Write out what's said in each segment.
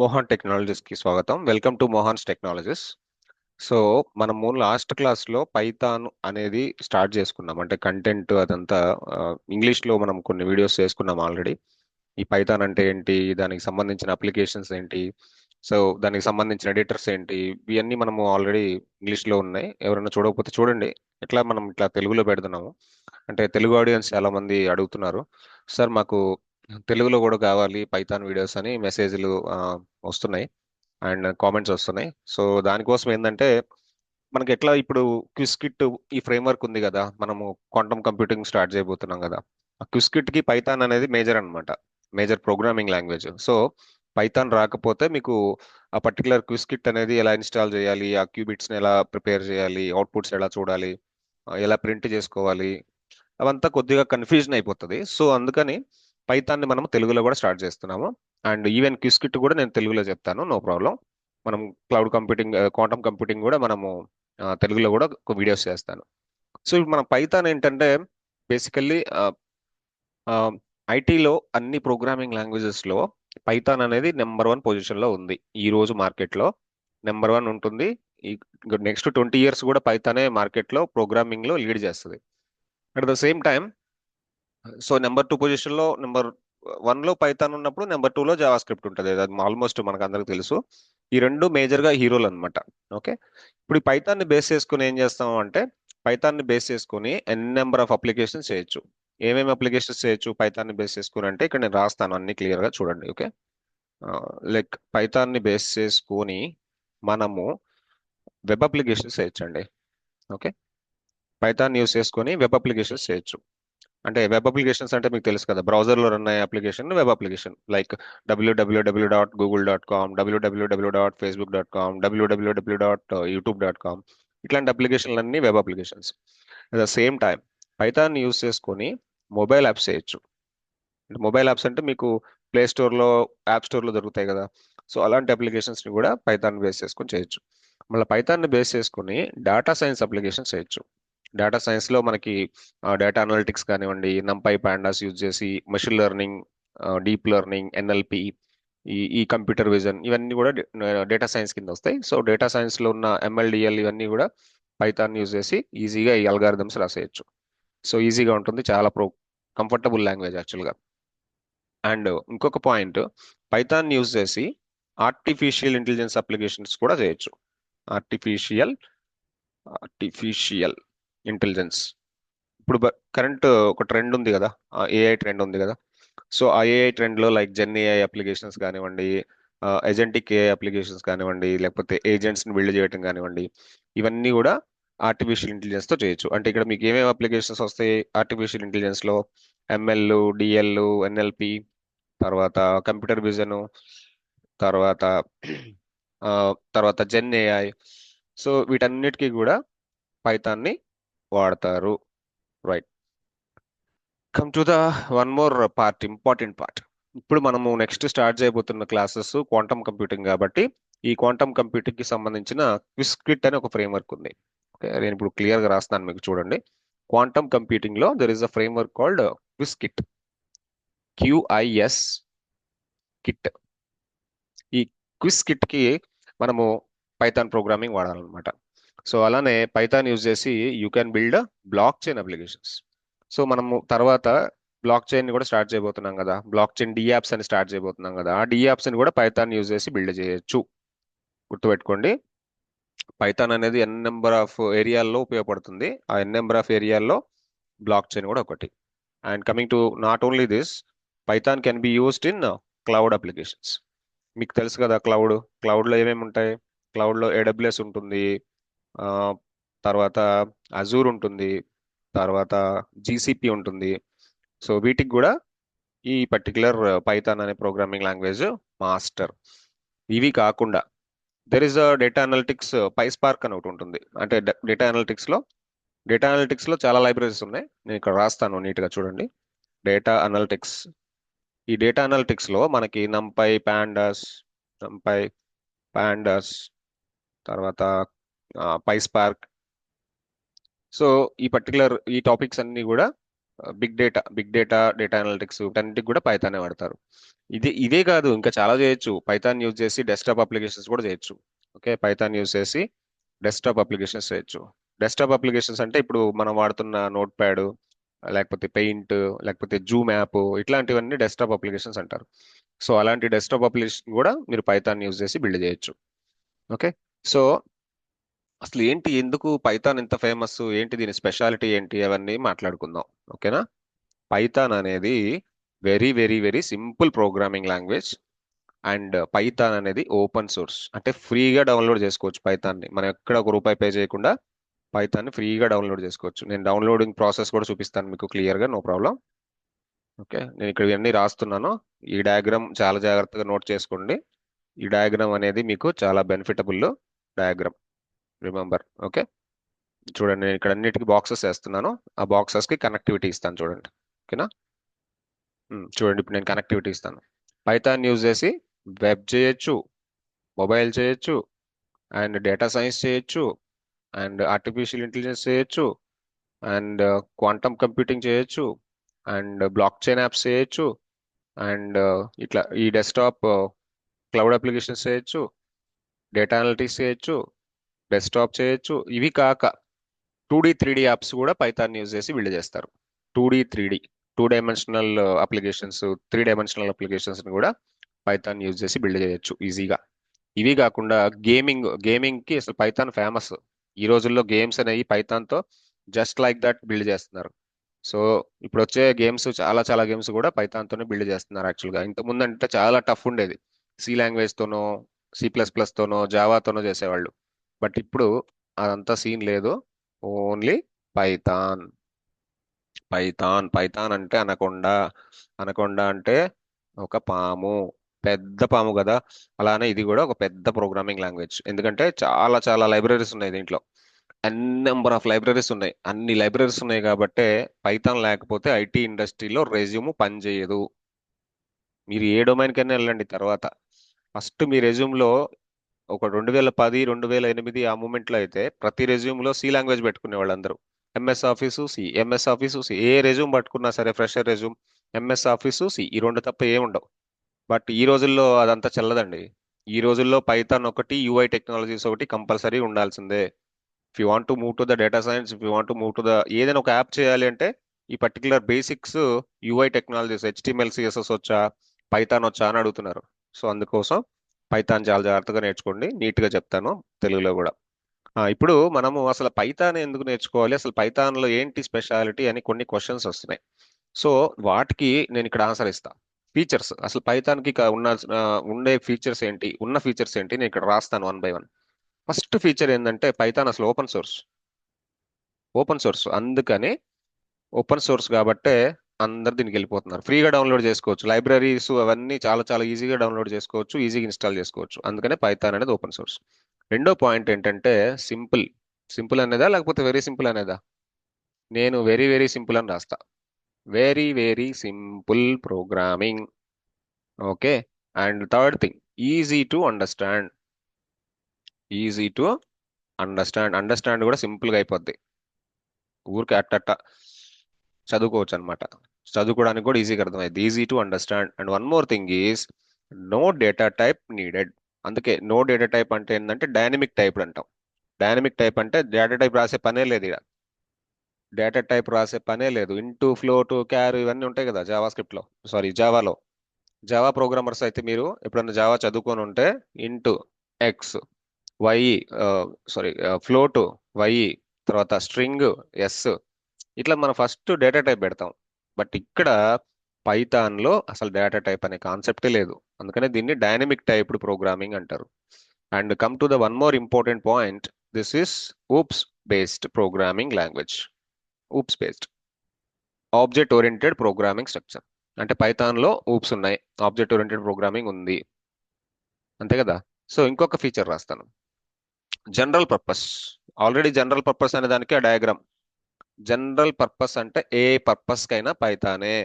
Mohan technologies కి స్వాగతం. Welcome to Mohan's technologies. So మనము లాస్ట్ క్లాస్ లో పైథాన్ అనేది స్టార్ట్ చేసుకున్నాం. అంటే కంటెంట్ అదంతా ఇంగ్లీష్ లో మనం కొన్ని వీడియోస్ చేసుకున్నాం ఆల్రెడీ. ఈ పైథాన్ అంటే ఏంటి, దానికి సంబంధించిన అప్లికేషన్స్ ఏంటి, సో దానికి సంబంధించిన ఎడిటర్స్ ఏంటి, ఇవన్నీ మనము ఆల్రెడీ ఇంగ్లీష్ లో ఉన్నాయి. ఎవరైనా చూడకపోతే చూడండి. ఎట్లా మనం ఇట్లా తెలుగులో పెడుతున్నాము అంటే తెలుగు ఆడియన్స్ చాలా మంది అడుగుతున్నారు, సార్ మాకు తెలుగులో కూడా కావాలి పైథాన్ వీడియోస్ అని మెసేజ్లు వస్తున్నాయి అండ్ కామెంట్స్ వస్తున్నాయి. సో దానికోసం ఏంటంటే మనకి ఎట్లా ఇప్పుడు క్విస్కిట్ ఈ ఫ్రేమ్వర్క్ ఉంది కదా, మనము క్వాంటమ్ కంప్యూటింగ్ స్టార్ట్ చేయబోతున్నాం కదా. ఆ క్విస్కిట్ కి పైథాన్ అనేది మేజర్ అన్నమాట, major programming language. So Python రాకపోతే మీకు ఆ పర్టికులర్ క్విస్కిట్ అనేది ఎలా ఇన్స్టాల్ చేయాలి, ఆ క్యూబిట్స్ని ఎలా ప్రిపేర్ చేయాలి, అవుట్పుట్స్ ఎలా చూడాలి, ఎలా ప్రింట్ చేసుకోవాలి, అవంతా కొద్దిగా కన్ఫ్యూజన్ అయిపోతుంది. సో అందుకని పైథాన్ని మనం తెలుగులో కూడా స్టార్ట్ చేస్తున్నాము. అండ్ ఈవెన్ క్విస్కిట్ కూడా నేను తెలుగులో చెప్తాను, నో ప్రాబ్లం. మనం క్లౌడ్ కంప్యూటింగ్, క్వాంటమ్ కంప్యూటింగ్ కూడా మనము తెలుగులో కూడా వీడియోస్ చేస్తాను. సో ఇప్పుడు మన పైథాన్ ఏంటంటే బేసికల్లీ ఐటీలో అన్ని ప్రోగ్రామింగ్ లాంగ్వేజెస్లో పైథాన్ అనేది నెంబర్ వన్ పొజిషన్లో ఉంది. ఈ రోజు మార్కెట్లో నెంబర్ వన్ ఉంటుంది. ఈ నెక్స్ట్ 20 years కూడా పైథానే మార్కెట్లో ప్రోగ్రామింగ్లో లీడ్ చేస్తుంది. At the same time, so number 2 పొజిషన్లో, నెంబర్ 1లో పైథాన్ ఉన్నప్పుడు నెంబర్ 2లో జావా స్క్రిప్ట్ ఉంటుంది. అది ఆల్మోస్ట్ మనకు అందరికి తెలుసు. ఈ రెండు మేజర్గా హీరోలు అనమాట. ఓకే, ఇప్పుడు ఈ పైథాన్ని బేస్ చేసుకుని ఏం చేస్తాం అంటే, పైథాన్ని బేస్ చేసుకుని ఎన్ నెంబర్ ఆఫ్ అప్లికేషన్స్ చేయొచ్చు. ఏమేమి అప్లికేషన్స్ చేయొచ్చు పైథాన్ని బేస్ చేసుకుని అంటే, ఇక్కడ నేను రాస్తాను అన్ని క్లియర్గా చూడండి. ఓకే, లైక్ పైథాన్ని బేస్ చేసుకొని మనము వెబ్ అప్లికేషన్స్ చేయొచ్చండి. ఓకే, పైథాన్ యూస్ చేసుకొని వెబ్ అప్లికేషన్స్ చేయొచ్చు. అంటే వెబ్ అప్లికేషన్స్ అంటే మీకు తెలుసు కదా, బ్రౌజర్లో రన్ అయ్యే application web application. Like www.google.com, www.facebook.com, www.youtube.com, ఇట్లాంటి అప్లికేషన్లు అన్ని web applications. At the same time Python use చేసుకొని మొబైల్ యాప్స్ చేయొచ్చు. మొబైల్ యాప్స్ అంటే మీకు ప్లే స్టోర్లో, యాప్ స్టోర్లో దొరుకుతాయి కదా. సో అలాంటి అప్లికేషన్స్ని కూడా పైథాన్ బేస్ చేసుకొని చేయొచ్చు. మళ్ళీ పైథాన్ని బేస్ చేసుకొని డేటా సైన్స్ అప్లికేషన్స్ చేయొచ్చు. డేటా సైన్స్లో మనకి డేటా అనలిటిక్స్ కానివ్వండి, నంపై పాండాస్ యూజ్ చేసి machine learning, deep learning, NLP, ఈ కంప్యూటర్ విజన్, ఇవన్నీ కూడా డేటా సైన్స్ కింద వస్తాయి. సో డేటా సైన్స్లో ఉన్న ఎంఎల్డిఎల్ ఇవన్నీ కూడా పైథాన్ యూజ్ చేసి ఈజీగా ఈ అల్గారిథమ్స్ రాసేయచ్చు. సో ఈజీగా ఉంటుంది, చాలా కంఫర్టబుల్ లాంగ్వేజ్ యాక్చువల్గా. అండ్ ఇంకొక పాయింట్, పైథాన్ యూజ్ చేసి ఆర్టిఫిషియల్ ఇంటెలిజెన్స్ అప్లికేషన్స్ కూడా చేయొచ్చు. Artificial artificial intelligence. ఇప్పుడు కరెంట్ ఒక ట్రెండ్ ఉంది కదా, ఏఐ ట్రెండ్ ఉంది కదా. సో ఆ ఏఐ ట్రెండ్లో లైక్ జెన్ ఏఐ అప్లికేషన్స్ కానివ్వండి, ఏజెంటిక్ ఏఐ అప్లికేషన్స్ కానివ్వండి, లేకపోతే ఏజెంట్స్ని బిల్డ్ చేయడం కానివ్వండి, ఇవన్నీ కూడా ఆర్టిఫిషియల్ ఇంటెలిజెన్స్తో చేయొచ్చు. అంటే ఇక్కడ మీకు ఏమేమి అప్లికేషన్స్ వస్తాయి ఆర్టిఫిషియల్ ఇంటెలిజెన్స్లో? ఎంఎల్, డిఎల్, ఎన్ఎల్పి, తర్వాత కంప్యూటర్ విజన్, తర్వాత ఆ, తర్వాత జెన్ ఏఐ. సో వీటన్నిటికీ కూడా పైథాన్ని వాడతారు. Right, come to the one more part, important part. ఇప్పుడు మనము నెక్స్ట్ స్టార్ట్ చేయబోతున్న క్లాసెస్ క్వాంటమ్ కంప్యూటింగ్ కాబట్టి, ఈ క్వాంటమ్ కంప్యూటింగ్ కి సంబంధించిన క్విస్కిట్ అనే ఒక ఫ్రేమ్వర్క్ ఉంది. ఓకే, నేను ఇప్పుడు క్లియర్ గా రాస్తాను మీకు చూడండి. క్వాంటమ్ కంప్యూటింగ్ లో there is a framework called Qiskit, QIS kit. ఈ క్విజ్ కిట్ కి మనము పైథాన్ ప్రోగ్రామింగ్ వాడాలన్నమాట. సో అలానే పైథాన్ యూజ్ చేసి you can build blockchain applications. So మనము తర్వాత బ్లాక్ చైన్ కూడా స్టార్ట్ చేయబోతున్నాం కదా, బ్లాక్ చైన్ డియాప్స్ అని స్టార్ట్ చేయబోతున్నాం కదా, ఆ డియాప్స్ ని కూడా పైథాన్ యూజ్ చేసి బిల్డ్ చేయొచ్చు. గుర్తుపెట్టుకోండి, పైథాన్ అనేది ఎన్ నెంబర్ ఆఫ్ ఏరియాల్లో ఉపయోగపడుతుంది. ఆ ఎన్ నెంబర్ ఆఫ్ ఏరియాల్లో బ్లాక్ చైన్ కూడా ఒకటి. And coming to not only this, Python can be used in cloud applications. మీకు తెలుసు కదా క్లౌడ్, క్లౌడ్లో ఏమేమి ఉంటాయి? క్లౌడ్లో ఏడబ్ల్యూఎస్ ఉంటుంది, ఆ, తర్వాత అజూర్ ఉంటుంది, తర్వాత జీసీపీ ఉంటుంది. సో వీటికి కూడా ఈ పర్టికులర్ పైథాన్ అనే ప్రోగ్రామింగ్ లాంగ్వేజ్ మాస్టర్. ఇవి కాకుండా there is a data analytics, PySpark అని ఒకటి ఉంటుంది. అంటే డేటా అనలిటిక్స్ లో చాలా లైబ్రరీస్ ఉన్నాయి. నేను ఇక్కడ రాస్తాను నీట్గా చూడండి. డేటా అనలిటిక్స్, ఈ డేటా అనలిటిక్స్ లో మనకి నంపై పాండాస్, తర్వాత పైస్పార్క్. సో ఈ టాపిక్స్ అన్ని కూడా బిగ్ డేటా డేటా అనలిటిక్స్ వీటన్నిటికి కూడా పైథానే వాడతారు. ఇదే కాదు, ఇంకా చాలా చేయొచ్చు. పైథాన్ యూజ్ చేసి డెస్క్టాప్ అప్లికేషన్స్ కూడా చేయొచ్చు. ఓకే, పైథాన్ యూజ్ చేసి డెస్క్టాప్ అప్లికేషన్స్ చేయొచ్చు. డెస్క్టాప్ అప్లికేషన్స్ అంటే ఇప్పుడు మనం వాడుతున్న నోట్ ప్యాడ్, లేకపోతే పెయింట్, లేకపోతే జూమ్ యాప్, ఇట్లాంటివన్నీ డెస్క్టాప్ అప్లికేషన్స్ అంటారు. సో అలాంటి డెస్క్టాప్ అప్లికేషన్ కూడా మీరు పైథాన్ యూజ్ చేసి బిల్డ్ చేయొచ్చు. ఓకే. సో అసలు ఏంటి, ఎందుకు పైథాన్ ఇంత ఫేమస్, ఏంటి దీని స్పెషాలిటీ ఏంటి, అవన్నీ మాట్లాడుకుందాం. ఓకేనా. పైథాన్ అనేది very very very simple programming language. And Python అనేది ఓపెన్ సోర్స్, అంటే ఫ్రీగా డౌన్లోడ్ చేసుకోవచ్చు పైథాన్ని. మనం ఎక్కడ ఒక రూపాయి పే చేయకుండా పైథాన్ని ఫ్రీగా డౌన్లోడ్ చేసుకోవచ్చు. నేను డౌన్లోడింగ్ ప్రాసెస్ కూడా చూపిస్తాను మీకు క్లియర్గా, నో ప్రాబ్లం. ఓకే, నేను ఇక్కడ ఇవన్నీ రాస్తున్నాను. ఈ డయాగ్రామ్ చాలా జాగ్రత్తగా నోట్ చేసుకోండి. ఈ డయాగ్రామ్ అనేది మీకు చాలా బెనిఫిటబుల్ డయాగ్రామ్, రిమెంబర్. ఓకే, చూడండి నేను ఇక్కడ అన్నిటికీ బాక్సెస్ వేస్తున్నాను. ఆ బాక్సెస్ కి కనెక్టివిటీ ఇస్తాను చూడండి. ఓకేనా. చూడండి ఇప్పుడు నేను కనెక్టివిటీ ఇస్తాను. పైథాన్ యూజ్ చేసి వెబ్ చేయొచ్చు, మొబైల్ చేయొచ్చు, అండ్ డేటా సైన్స్ చేయొచ్చు, అండ్ ఆర్టిఫిషియల్ ఇంటెలిజెన్స్ చేయొచ్చు, అండ్ క్వాంటమ్ కంప్యూటింగ్ చేయొచ్చు, అండ్ బ్లాక్ చైన్ యాప్స్ చేయొచ్చు, అండ్ ఇట్లా ఈ డెస్క్టాప్ క్లౌడ్ అప్లికేషన్స్ చేయొచ్చు, డేటా అనలిటిక్స్ చేయొచ్చు, డెస్క్టాప్ చేయొచ్చు. ఇవి కాక 2D 3D యాప్స్ కూడా పైథాన్ యూజ్ చేసి బిల్డ్ చేస్తారు. 2D 3D, two dimensional applications, three dimensional applications కూడా పైథాన్ యూజ్ చేసి బిల్డ్ చేయొచ్చు ఈజీగా. ఇవి కాకుండా గేమింగ్ కి అసలు పైథాన్ ఫేమస్. ఈ రోజుల్లో గేమ్స్ అనేవి పైథాన్ తో జస్ట్ లైక్ దట్ బిల్డ్ చేస్తున్నారు. సో ఇప్పుడు వచ్చే గేమ్స్, చాలా చాలా గేమ్స్ కూడా పైథాన్ తోనే బిల్డ్ చేస్తున్నారు. యాక్చువల్గా ఇంత ముందు అంటే చాలా టఫ్ ఉండేది. సి లాంగ్వేజ్ తోనో, C++ తోనో, జావాతోనో చేసేవాళ్ళు. బట్ ఇప్పుడు అదంతా సీన్ లేదు. Only Python. పైథాన్ అంటే అనకొండ. అనకొండ అంటే ఒక పాము, పెద్ద పాము కదా. అలానే ఇది కూడా ఒక పెద్ద ప్రోగ్రామింగ్ లాంగ్వేజ్. ఎందుకంటే చాలా చాలా లైబ్రరీస్ ఉన్నాయి దీంట్లో. నెంబర్ ఆఫ్ లైబ్రరీస్ ఉన్నాయి. అన్ని లైబ్రరీస్ ఉన్నాయి కాబట్టే పైథాన్ లేకపోతే ఐటీ ఇండస్ట్రీలో రెజ్యూమ్ పనిచేయదు. మీరు ఏ డొమైన్ కైనా వెళ్ళండి తర్వాత. ఫస్ట్ మీ రెజ్యూమ్లో ఒక 2010 2008 ఆ మూమెంట్లో అయితే ప్రతి రెజ్యూమ్లో సి లాంగ్వేజ్ పెట్టుకునే వాళ్ళందరూ. ఎంఎస్ ఆఫీసు సి ఏ రెజ్యూమ్ పట్టుకున్నా సరే, fresher resume, MS office C, ఈ రెండు తప్ప ఏముండవు. బట్ ఈ రోజుల్లో అదంతా చెల్లదండి. ఈ రోజుల్లో పైథాన్ ఒకటి, యూఐ టెక్నాలజీస్ ఒకటి కంపల్సరీ ఉండాల్సిందే. If you want to move to the data science, if you want to move to the ఏదైనా ఒక యాప్ చేయాలి అంటే ఈ particular basics, UI technologies, HTML CSS వచ్చా, పైథాన్ వచ్చా అని అడుగుతున్నారు. సో అందుకోసం పైథాన్ చాలా జాగ్రత్తగా నేర్చుకోండి. నీట్గా చెప్తాను తెలుగులో కూడా. ఇప్పుడు మనము అసలు పైథాన్ ఎందుకు నేర్చుకోవాలి, అసలు పైథాన్లో ఏంటి స్పెషాలిటీ అని కొన్ని క్వశ్చన్స్ వస్తున్నాయి. సో వాటికి నేను ఇక్కడ ఆన్సర్ ఇస్తా. ఫీచర్స్, అసలు పైథాన్కి ఉండే ఫీచర్స్ ఏంటి, ఉన్న ఫీచర్స్ ఏంటి, నేను ఇక్కడ రాస్తాను one by one. First feature ఏంటంటే పైథాన్ అసలు ఓపెన్ సోర్స్. ఓపెన్ సోర్స్ అందుకని ఓపెన్ సోర్స్ కాబట్టే అందరు దీనికి వెళ్ళిపోతున్నారు. ఫ్రీగా డౌన్లోడ్ చేసుకోవచ్చు, లైబ్రరీస్ అవన్నీ చాలా చాలా ఈజీగా డౌన్లోడ్ చేసుకోవచ్చు, ఈజీగా ఇన్స్టాల్ చేసుకోవచ్చు. అందుకనే పైథాన్ అనేది ఓపెన్ సోర్స్. రెండో పాయింట్ ఏంటంటే సింపుల్. సింపుల్ అనేదా లేకపోతే వెరీ సింపుల్ అనేదా? నేను వెరీ వెరీ సింపుల్ అని రాస్తా. Very very simple programming. Okay. And third thing, easy to understand. Easy to understand. Understand కూడా సింపుల్గా అయిపోద్ది. ఊరికే అట్టట్ట చదువుకోవచ్చు అనమాట. చదువుకోవడానికి కూడా ఈజీగా అర్థమైంది. Easy to understand. And one more thing is no data type needed. అందుకే నో డేటా టైప్ అంటే ఏంటంటే డైనమిక్ టైప్ అంటాం. డైనమిక్ టైప్ అంటే డేటా టైప్ రాసే పనే లేదు ఇక్కడ. డేటా టైప్ రాసే పనే లేదు. ఇంటూ, ఫ్లోట్, క్యార్ ఇవన్నీ ఉంటాయి కదా జావా స్క్రిప్ట్లో, సారీ జావాలో. జావా ప్రోగ్రామర్స్ అయితే మీరు ఎప్పుడన్నా జావా చదువుకొని ఉంటే int x, y, sorry float, y, తర్వాత స్ట్రింగ్, ఎస్, ఇట్లా మనం ఫస్ట్ డేటా టైప్ పెడతాం. బట్ ఇక్కడ పైథాన్లో అసలు డేటా టైప్ అనే కాన్సెప్టే లేదు. అందుకనే దీన్ని డైనమిక్ టైప్డ్ ప్రోగ్రామింగ్ అంటారు. And come to the one more important point, this is oops based programming language. Oops based object oriented programming structure. అంటే పైథాన్లో ఊప్స్ ఉన్నాయి, ఆబ్జెక్ట్ ఓరియంటెడ్ ప్రోగ్రామింగ్ ఉంది, అంతే కదా. సో ఇంకొక ఫీచర్ రాస్తాను, general purpose. Already general purpose అనే దానికి ఆ డయాగ్రామ్. జనరల్ పర్పస్ అంటే ఏ పర్పస్ కైనా పైథానే.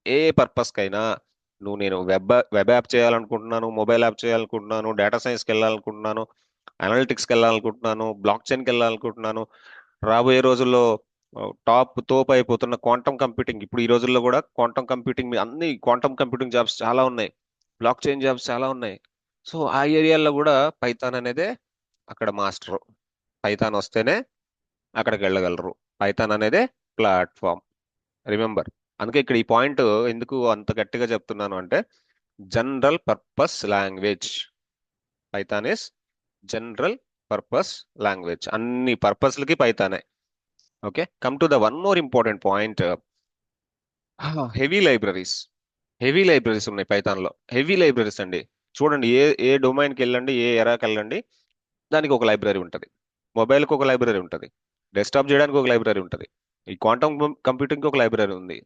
ఏ పర్పస్ కైనా, నేను వెబ్ యాప్ చేయాలనుకుంటున్నాను, మొబైల్ యాప్ చేయాలనుకుంటున్నాను, డేటా సైన్స్కి వెళ్ళాలనుకుంటున్నాను, అనలిటిక్స్కి వెళ్ళాలనుకుంటున్నాను, బ్లాక్ చైన్కి వెళ్ళాలనుకుంటున్నాను, రాబోయే రోజుల్లో టాప్ తోపు అయిపోతున్న క్వాంటమ్ కంప్యూటింగ్, ఇప్పుడు ఈ రోజుల్లో కూడా క్వాంటమ్ కంప్యూటింగ్ అన్ని క్వాంటమ్ కంప్యూటింగ్ జాబ్స్ చాలా ఉన్నాయి, బ్లాక్ చైన్ జాబ్స్ చాలా ఉన్నాయి. సో ఆ ఏరియాల్లో కూడా పైథాన్ అనేదే అక్కడ మాస్టర్. పైథాన్ వస్తేనే అక్కడికి వెళ్ళగలరు. పైథాన్ అనేదే ప్లాట్ఫామ్. రిమెంబర్. అందుకే ఇక్కడ ఈ పాయింట్ ఎందుకు అంత గట్టిగా చెప్తున్నాను అంటే, general purpose language. Python is general purpose language. అన్ని పర్పస్లకి పైథానే. Okay, come to the one more important point. Heavy libraries. Heavy libraries ఉన్నాయి పైథాన్ లో. హెవీ లైబ్రరీస్ అండి. చూడండి, ఏ ఏ డొమైన్కి వెళ్ళండి, ఏ ఎరాకి వెళ్ళండి, దానికి ఒక లైబ్రరీ ఉంటుంది. మొబైల్కి ఒక లైబ్రరీ ఉంటుంది, డెస్క్టాప్ చేయడానికి ఒక లైబ్రరీ ఉంటుంది, ఈ క్వాంటమ్ కంప్యూటింగ్కి ఒక లైబ్రరీ ఉంది,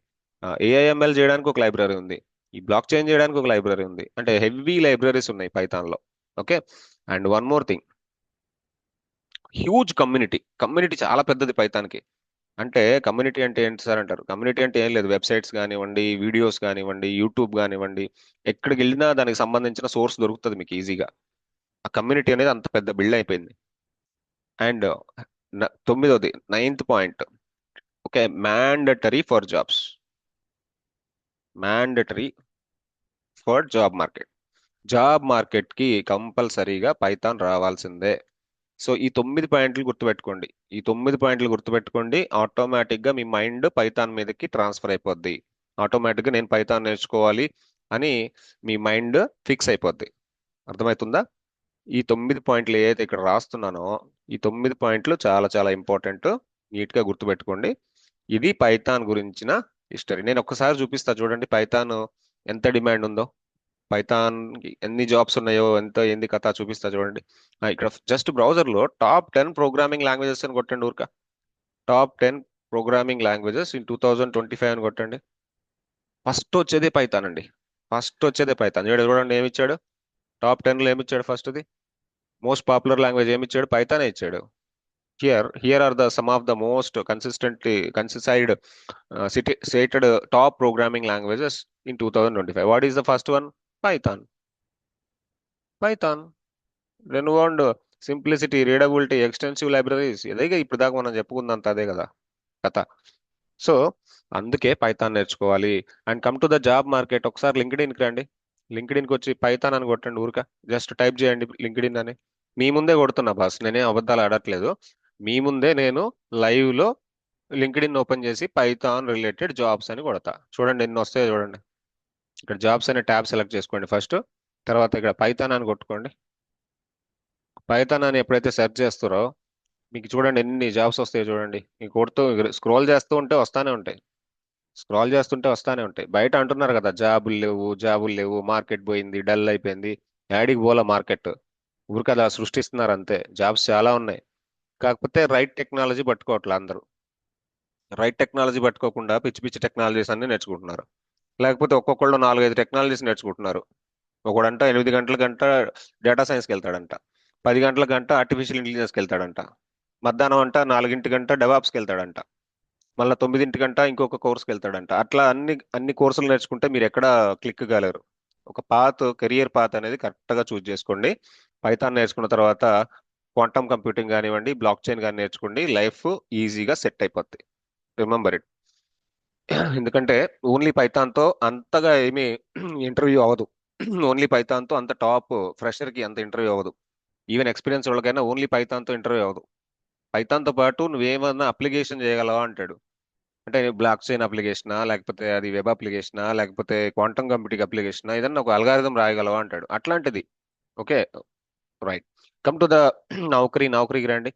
ఏఐఎంఎల్ చేయడానికి ఒక లైబ్రరీ ఉంది, ఈ బ్లాక్ చైన్ చేయడానికి ఒక లైబ్రరీ ఉంది. అంటే హెవీ లైబ్రరీస్ ఉన్నాయి పైథాన్లో. Okay. And one more thing, huge community. Community చాలా పెద్దది పైథాన్కి. అంటే కమ్యూనిటీ అంటే ఏంటి సార్ అంటారు. కమ్యూనిటీ అంటే ఏం లేదు, వెబ్సైట్స్ కానివ్వండి, వీడియోస్ కానివ్వండి, యూట్యూబ్ కానివ్వండి, ఎక్కడికి వెళ్ళినా దానికి సంబంధించిన సోర్స్ దొరుకుతుంది మీకు ఈజీగా. ఆ కమ్యూనిటీ అనేది అంత పెద్ద బిల్డ్ అయిపోయింది. అండ్ తొమ్మిదవది, ninth point. Okay, mandatory for jobs. Mandatory for job market. Job market కి కంపల్సరీగా పైథాన్ రావాల్సిందే. సో ఈ 9 పాయింట్లు గుర్తుపెట్టుకోండి. ఈ 9 పాయింట్లు గుర్తుపెట్టుకోండి, ఆటోమేటిక్ గా మీ మైండ్ పైథాన్ మీదకి ట్రాన్స్ఫర్ అయిపోద్ది. ఆటోమేటిక్ గా నేను పైథాన్ నేర్చుకోవాలి అని మీ మైండ్ ఫిక్స్ అయిపోద్ది. అర్థమవుతుందా? ఈ 9 పాయింట్లు ఏదైతే ఇక్కడ రాస్తున్నానో, ఈ 9 పాయింట్లు చాలా చాలా ఇంపార్టెంట్. నీట్ గా గుర్తుపెట్టుకోండి. ఇది పైథాన్ గురించిన హిస్టరీ. నేను ఒక్కసారి చూపిస్తా చూడండి, పైథాన్ ఎంత డిమాండ్ ఉందో, పైథాన్ ఎన్ని జాబ్స్ ఉన్నాయో, ఎంత ఏంది కథ చూపిస్తా చూడండి. ఇక్కడ జస్ట్ బ్రౌజర్ లో టాప్ 10 ప్రోగ్రామింగ్ లాంగ్వేజెస్ అని కొట్టండి ఊరిక. టాప్ 10 ప్రోగ్రామింగ్ లాంగ్వేజెస్ ఇన్ 2025 అని కొట్టండి. ఫస్ట్ వచ్చేదే పైథాన్ అండి. ఫస్ట్ వచ్చేదే పైథాన్. చూడండి ఏమి ఇచ్చాడు, టాప్ 10లో ఏమి ఇచ్చాడు ఫస్ట్ది. మోస్ట్ పాపులర్ లాంగ్వేజ్ ఏమి ఇచ్చాడు, పైథానే ఇచ్చాడు. Here are the some of the most consistently considered stated top programming languages in 2025. What is the first one? Python. Python. Renowned simplicity, readability, extensive libraries, ఇదేగా ఇప్పుడు దాకా మనం చెప్పుకుందంత అదే కదా కథ. సో అందుకే పైథాన్ నేర్చుకోవాలి. And come to the job market. ఒకసారి లింక్డ్ఇన్కి రండి. లింక్డ్ఇన్కి వచ్చి పైథాన్ అని కొట్టండి ఊరిక. జస్ట్ టైప్ చేయండి లింక్డ్ఇన్ అని. మీ ముందే కొడుతున్నా బాస్, నేనే అబద్ధాలు ఆడట్లేదు. మీ ముందే నేను లైవ్ లో లింక్డ్ఇన్ ఓపెన్ చేసి పైథాన్ రిలేటెడ్ జాబ్స్ అని కొడతా. చూడండి ఎన్ని వస్తాయో చూడండి. ఇక్కడ జాబ్స్ అనే ట్యాబ్ సెలెక్ట్ చేసుకోండి ఫస్ట్. తర్వాత ఇక్కడ పైథాన్ అని కొట్టుకోండి. పైథాన్ అని ఎప్పుడైతే సెర్చ్ చేస్తారో మీకు చూడండి ఎన్ని జాబ్స్ వస్తాయో చూడండి. మీకు కొడుతూ స్క్రోల్ చేస్తూ ఉంటే వస్తానే ఉంటాయి. స్క్రాల్ చేస్తుంటే వస్తానే ఉంటాయి. బయట అంటున్నారు కదా, జాబులు లేవు, జాబులు లేవు, మార్కెట్ పోయింది, డల్ అయిపోయింది. యాడికి పోల మార్కెట్, ఊరికదా సృష్టిస్తున్నారు అంతే. జాబ్స్ చాలా ఉన్నాయి, కాకపోతే రైట్ టెక్నాలజీ పట్టుకోవట్లే అందరూ. రైట్ టెక్నాలజీ పట్టుకోకుండా పిచ్చి పిచ్చి టెక్నాలజీస్ అన్ని నేర్చుకుంటున్నారు. లేకపోతే ఒక్కొక్కళ్ళు 4-5 టెక్నాలజీస్ నేర్చుకుంటున్నారు. ఒకడంట 8 గంటల డేటా సైన్స్కి వెళ్తాడంట, 10 గంటల ఆర్టిఫిషియల్ ఇంటెలిజెన్స్కి వెళ్తాడంట, మధ్యాహ్నం అంట 4 గంట డెవాప్స్కి వెళ్తాడంట, మళ్ళీ 9 గంట ఇంకొక కోర్స్కి వెళ్తాడంట. అట్లా అన్ని అన్ని కోర్సులు నేర్చుకుంటే మీరు ఎక్కడ క్లిక్ కాలేరు. ఒక కెరియర్ పాత్ అనేది కరెక్ట్గా చూస్ చేసుకోండి. పైథాన్ నేర్చుకున్న తర్వాత క్వాంటమ్ కంప్యూటింగ్ కానివ్వండి, బ్లాక్ చైన్ కానీ నేర్చుకోండి, లైఫ్ ఈజీగా సెట్ అయిపోద్ది. Remember it. ఎందుకంటే ఓన్లీ పైథాన్తో అంతగా ఏమీ ఇంటర్వ్యూ అవ్వదు. ఓన్లీ పైథాన్తో అంత టాప్ ఫ్రెషర్కి అంత ఇంటర్వ్యూ అవ్వదు. ఈవెన్ ఎక్స్పీరియన్స్ వాళ్ళకైనా ఓన్లీ పైథాన్తో ఇంటర్వ్యూ అవ్వదు. పైథాన్తో పాటు నువ్వేమన్నా అప్లికేషన్ చేయగలవా అంటాడు. అంటే బ్లాక్ చైన్ అప్లికేషనా, లేకపోతే అది వెబ్ అప్లికేషనా, లేకపోతే క్వాంటమ్ కంప్యూటింగ్ అప్లికేషనా, ఏదన్నా ఒక అల్గారిథం రాయగలవా అంటాడు. అట్లాంటిది. Okay, right. Come to the నౌకరీకి రండి.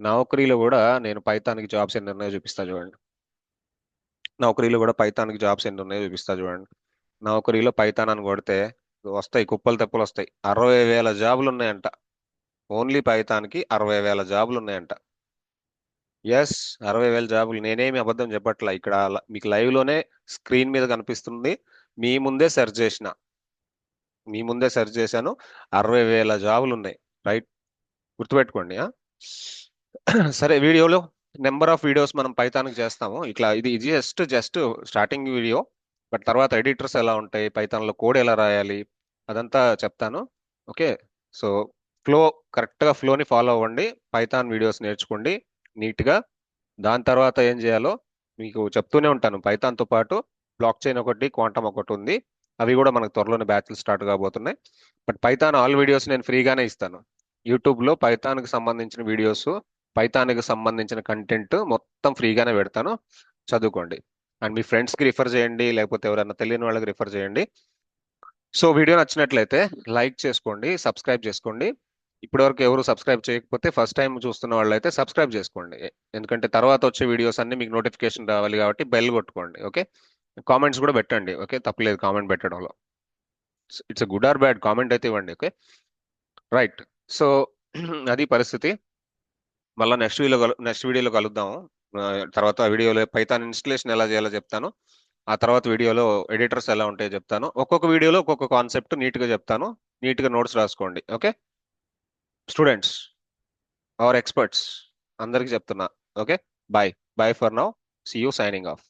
నౌకరీలో కూడా నేను పైథాన్కి జాబ్స్ ఎన్ని ఉన్నాయో చూపిస్తా చూడండి. నౌకరీలో కూడా పైథాన్కి జాబ్స్ ఎన్ని ఉన్నాయో చూపిస్తా చూడండి. నౌకరీలో పైథాన్ అని కొడితే వస్తాయి, కుప్పలు తెప్పలు వస్తాయి. 60,000 జాబులు ఉన్నాయంట. ఓన్లీ పైథాన్కి 60,000 జాబులు ఉన్నాయంట. ఎస్, 60,000 జాబులు. నేనేమి అబద్ధం చెప్పట్లా. ఇక్కడ మీకు లైవ్ లోనే స్క్రీన్ మీద కనిపిస్తుంది. మీ ముందే సెర్చ్ చేసిన మీ ముందే సెర్చ్ చేశాను. 60,000 జాబులు ఉన్నాయి. రైట్, గుర్తుపెట్టుకోండి. సరే, వీడియోలో నెంబర్ ఆఫ్ వీడియోస్ మనం పైథాన్కి చేస్తాము. ఇట్లా ఇది ఇది just just starting video. But తర్వాత ఎడిటర్స్ ఎలా ఉంటాయి, పైథాన్లో కోడ్ ఎలా రాయాలి, అదంతా చెప్తాను. ఓకే. సో ఫ్లో, కరెక్ట్గా ఫ్లోని ఫాలో అవ్వండి. పైథాన్ వీడియోస్ నేర్చుకోండి నీట్గా. దాని తర్వాత ఏం చేయాలో మీకు చెప్తూనే ఉంటాను. పైథాన్తో పాటు బ్లాక్ చైన్ ఒకటి, క్వాంటమ్ ఒకటి ఉంది. అవి కూడా మనకు త్వరలోనే బ్యాచ్లు స్టార్ట్ కాబోతున్నాయి. బట్ పైథాన్ ఆల్ వీడియోస్ నేను ఫ్రీగానే ఇస్తాను. యూట్యూబ్లో పైథాన్కి సంబంధించిన వీడియోస్, పైథాన్కి సంబంధించిన కంటెంట్ మొత్తం ఫ్రీగానే పెడతాను. చదువుకోండి. అండ్ మీ ఫ్రెండ్స్కి రిఫర్ చేయండి, లేకపోతే ఎవరైనా తెలియని వాళ్ళకి రిఫర్ చేయండి. సో వీడియో నచ్చినట్లయితే లైక్ చేసుకోండి, సబ్స్క్రైబ్ చేసుకోండి. ఇప్పటివరకు ఎవరు సబ్స్క్రైబ్ చేయకపోతే ఫస్ట్ టైం చూస్తున్న వాళ్ళైతే సబ్స్క్రైబ్ చేసుకోండి. ఎందుకంటే తర్వాత వచ్చే వీడియోస్ అన్ని మీకు నోటిఫికేషన్ రావాలి కాబట్టి బెల్ కొట్టుకోండి. ఓకే. కామెంట్స్ కూడా పెట్టండి. ఓకే, తప్పలేదు కామెంట్ పెట్టడంలో. It's good or bad comment అయితే ఇవ్వండి. Okay, right. సో అది పరిస్థితి. మళ్ళీ నెక్స్ట్ వీడియోలో కలుద్దాము. ఆ, తర్వాత వీడియోలో పైథాన్ ఇన్స్టలేషన్ ఎలా చేయాలో చెప్తాను. ఆ తర్వాత వీడియోలో ఎడిటర్స్ ఎలా ఉంటాయో చెప్తాను. ఒక్కొక్క వీడియోలో ఒక్కొక్క కాన్సెప్ట్ నీట్గా చెప్తాను. నీట్గా నోట్స్ రాసుకోండి. ఓకే స్టూడెంట్స్, అవర్ ఎక్స్పర్ట్స్ అందరికీ చెప్తున్నా. Okay, bye. Bye for now. See you signing of.